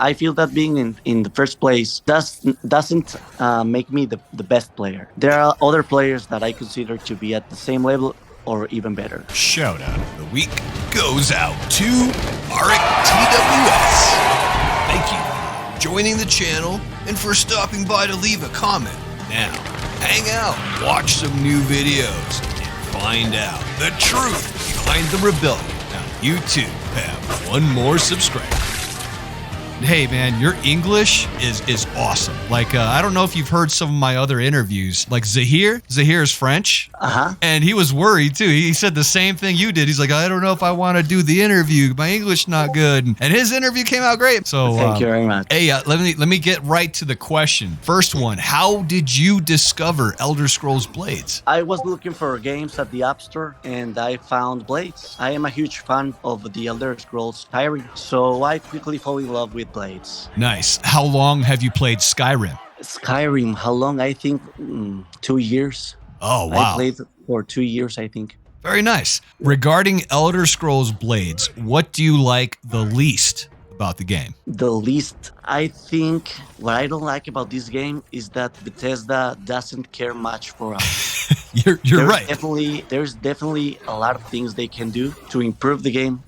I feel that being in the first place doesn't make me the best player. There are other players that I consider to be at the same level or even better. Shout out of the week goes out to Arik TWS. Thank you for joining the channel and for stopping by to leave a comment. Now, hang out, watch some new videos, and find out the truth behind the rebellion. Now, you too have one more subscriber. Hey man, your English is awesome. Like I don't know if you've heard some of my other interviews. Like Zahir is French, and he was worried too. He said the same thing you did. He's like, I don't know if I want to do the interview. My English not good, and his interview came out great. So thank you very much. Hey, let me get right to the question. First one: how did you discover Elder Scrolls Blades? I was looking for games at the App Store and I found Blades. I am a huge fan of the Elder Scrolls Skyrim, so I quickly fell in love with Blades. Nice. How long have you played Skyrim? Skyrim, how long? I think 2 years. Oh, wow. I played for 2 years, I think. Very nice. Regarding Elder Scrolls Blades, what do you like the least about the game? The least, I think what I don't like about this game is that Bethesda doesn't care much for us. You're right. There's definitely a lot of things they can do to improve the game,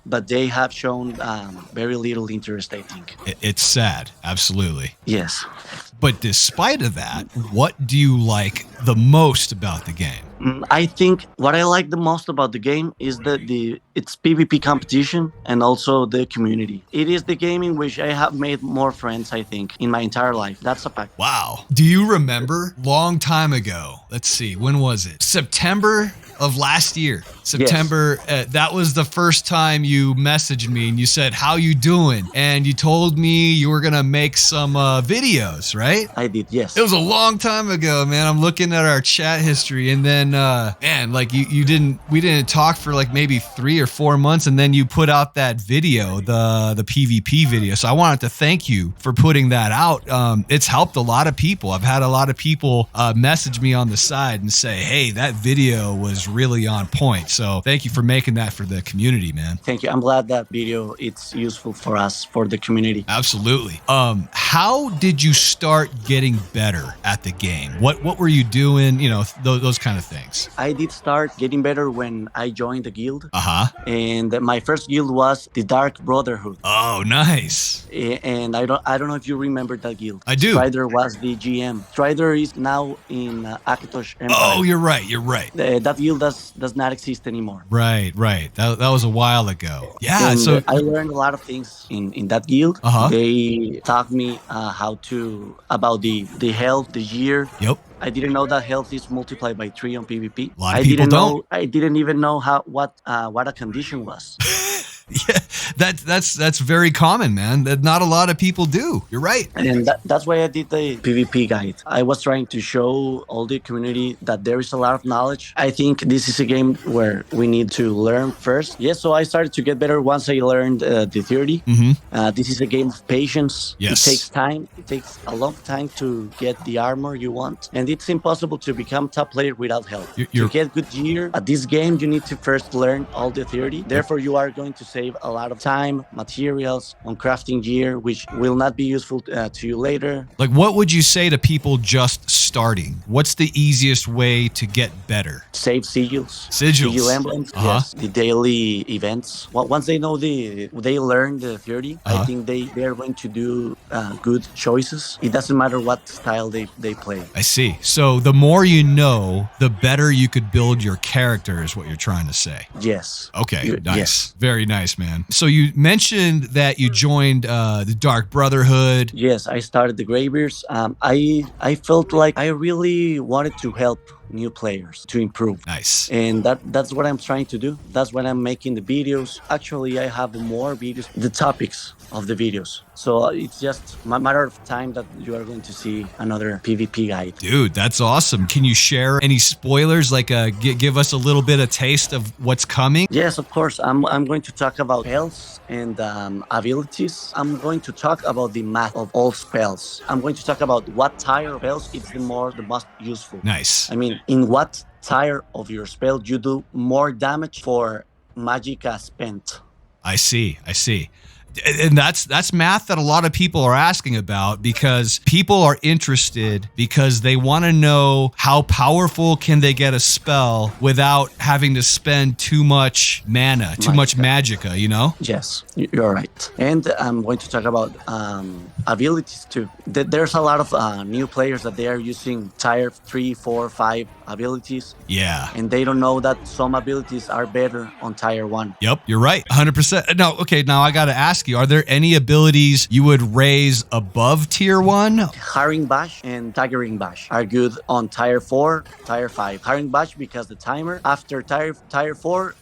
but they have shown very little interest, I think. It's sad. Absolutely. Yes. But despite of that, what do you like the most about the game? I think what I like the most about the game is its PvP competition and also the community. It is the game in which I have made more friends, I think, in my entire life. That's a fact. Wow. Do you remember long time ago? Let's see. When was it? September of last year. September. Yes. That was the first time you messaged me and you said, how you doing? And you told me you were going to make some videos, right? I did, yes. It was a long time ago, man. I'm looking at our chat history and then, man, like we didn't talk for like maybe 3 or 4 months. And then you put out that video, the PvP video. So I wanted to thank you for putting that out. It's helped a lot of people. I've had a lot of people message me on the side and say, hey, that video was really on point. So thank you for making that for the community, man. Thank you. I'm glad that video it's useful for us, for the community. Absolutely. How did you start getting better at the game? What were you doing? You know, those kind of things. I did start getting better when I joined the guild. And my first guild was the Dark Brotherhood. Oh, nice. And I don't know if you remember that guild. I do. Strider was the GM. Strider is now in Akatosh Empire. Oh, you're right. That guild does not exist anymore. Right. That was a while ago. Yeah. And so I learned a lot of things in that guild. They taught me about the health, the gear. Yep. I didn't know that health is multiplied by 3 on PvP. A lot of people don't. I didn't even know what a condition was. Yeah, that's very common, man. That not a lot of people do. You're right. And that's why I did the PvP guide. I was trying to show all the community that there is a lot of knowledge. I think this is a game where we need to learn first. Yes, so I started to get better once I learned the theory. This is a game of patience. Yes. It takes time. It takes a long time to get the armor you want. And it's impossible to become top player without help. To get good gear at this game, you need to first learn all the theory. Therefore, you are going to save a lot of time, materials on crafting gear, which will not be useful to you later. Like, what would you say to people just starting? What's the easiest way to get better? Save sigils. Sigils. Sigil emblems. Yes. The daily events. Once they know they learn the theory, I think they are going to do good choices. It doesn't matter what style they play. I see. So the more you know, the better you could build your character is what you're trying to say. Yes. Okay. Nice. Yes. Very nice, man. So you mentioned that you joined the Dark Brotherhood. Yes, I started the Greybeards. I felt like I really wanted to help new players to improve. Nice. And that's what I'm trying to do. That's when I'm making the videos. Actually, I have more videos, the topics of the videos. So it's just a matter of time that you are going to see another PvP guide. Dude, that's awesome. Can you share any spoilers? Like give us a little bit of taste of what's coming? Yes, of course. I'm going to talk about spells and abilities. I'm going to talk about the math of all spells. I'm going to talk about what tier of spells is the most useful. Nice. I mean, in what tier of your spell you do more damage for magicka spent. I see. And that's math that a lot of people are asking about, because people are interested because they want to know how powerful can they get a spell without having to spend too much mana, too much magicka, you know? Yes, you're right. And I'm going to talk about abilities too. There's a lot of new players that they are using tier 3, 4, 5 abilities. Yeah. And they don't know that some abilities are better on tier 1. Yep, you're right. 100%. Now I got to ask you, are there any abilities you would raise above tier 1? Harrowing Bash and Daggering Bash are good on tier 4, tier 5. Harrowing Bash because the timer after tier 4,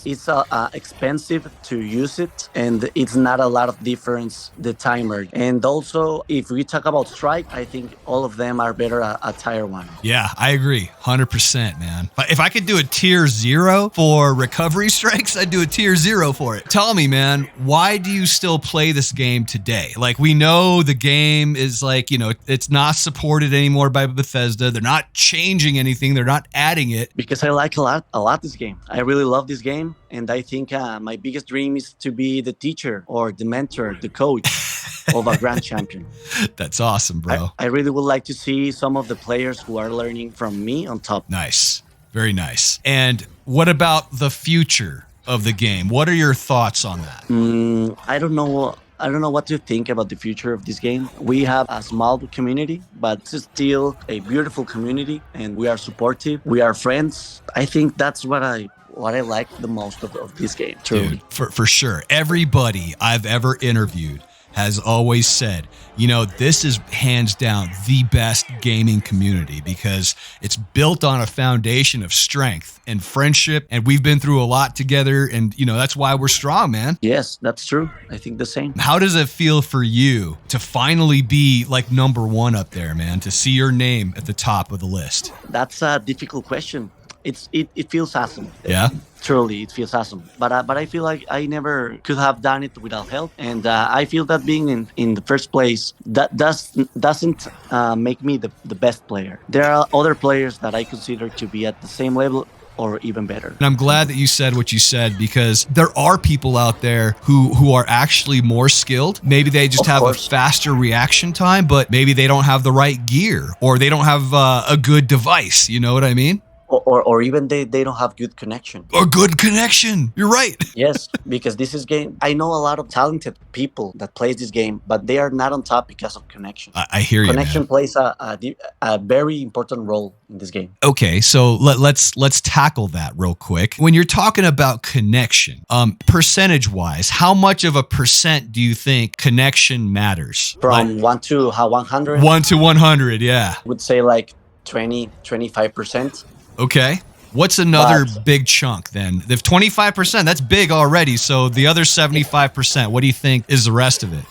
it's expensive to use it, and it's not a lot of difference the timer. And also, if we talk about strike, I think all of them are better at tier 1. Yeah, I agree. 100%, man. If I could do a tier 0 for recovery strikes, I'd do a tier 0 for it. Tell me, man, why do you still play this game today? Like, we know the game is like, it's not supported anymore by Bethesda. They're not changing anything. They're not adding it. Because I like a lot this game. I really love this game. And I think my biggest dream is to be the teacher or the mentor, the coach of a grand champion. That's awesome, bro. I really would like to see some of the players who are learning from me on top. Nice. Very nice. And what about the future of the game? What are your thoughts on that? I don't know. I don't know what to think about the future of this game. We have a small community, but it's still a beautiful community, and we are supportive. We are friends. I think that's what I like the most of this game. Truly. Dude, for sure. Everybody I've ever interviewed has always said, this is hands down the best gaming community because it's built on a foundation of strength and friendship. And we've been through a lot together. And, that's why we're strong, man. Yes, that's true. I think the same. How does it feel for you to finally be like number 1 up there, man, to see your name at the top of the list? That's a difficult question. It feels awesome. Yeah. Truly, it feels awesome. But I feel like I never could have done it without help. And I feel that being in the first place, that doesn't make me the best player. There are other players that I consider to be at the same level or even better. And I'm glad that you said what you said, because there are people out there who are actually more skilled. Maybe they just have a faster reaction time, but maybe they don't have the right gear, or they don't have a good device. You know what I mean? Or even they don't have good connection. Or good connection. You're right. Yes, because this is game. I know a lot of talented people that plays this game, but they are not on top because of connection. I hear you. Connection plays a very important role in this game. Okay, so let's tackle that real quick. When you're talking about connection, percentage-wise, how much of a percent do you think connection matters? From 1 to 100? 1 to 100, yeah. I would say like 20-25%. Okay. What's another big chunk then? If 25%, that's big already. So the other 75%, what do you think is the rest of it?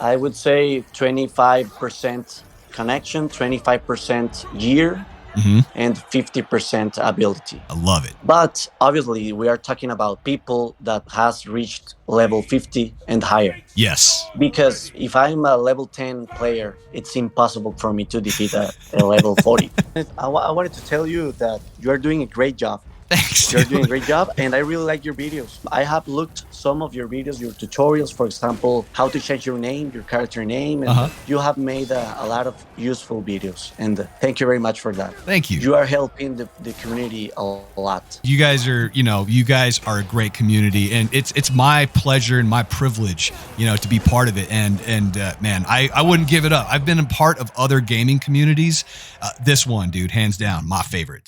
I would say 25% connection, 25% gear, and 50% ability. I love it. But obviously, we are talking about people that has reached level 50 and higher. Yes. Because if I'm a level 10 player, it's impossible for me to defeat a level 40. I wanted to tell you that you are doing a great job. Thanks. You're doing a great job, and I really like your videos. I have looked some of your videos, your tutorials, for example, how to change your name, your character name, and you have made a lot of useful videos, and thank you very much for that. Thank you. You are helping the community a lot. You guys are a great community, and it's my pleasure and my privilege, to be part of it. And man, I wouldn't give it up. I've been a part of other gaming communities. This one, dude, hands down, my favorite.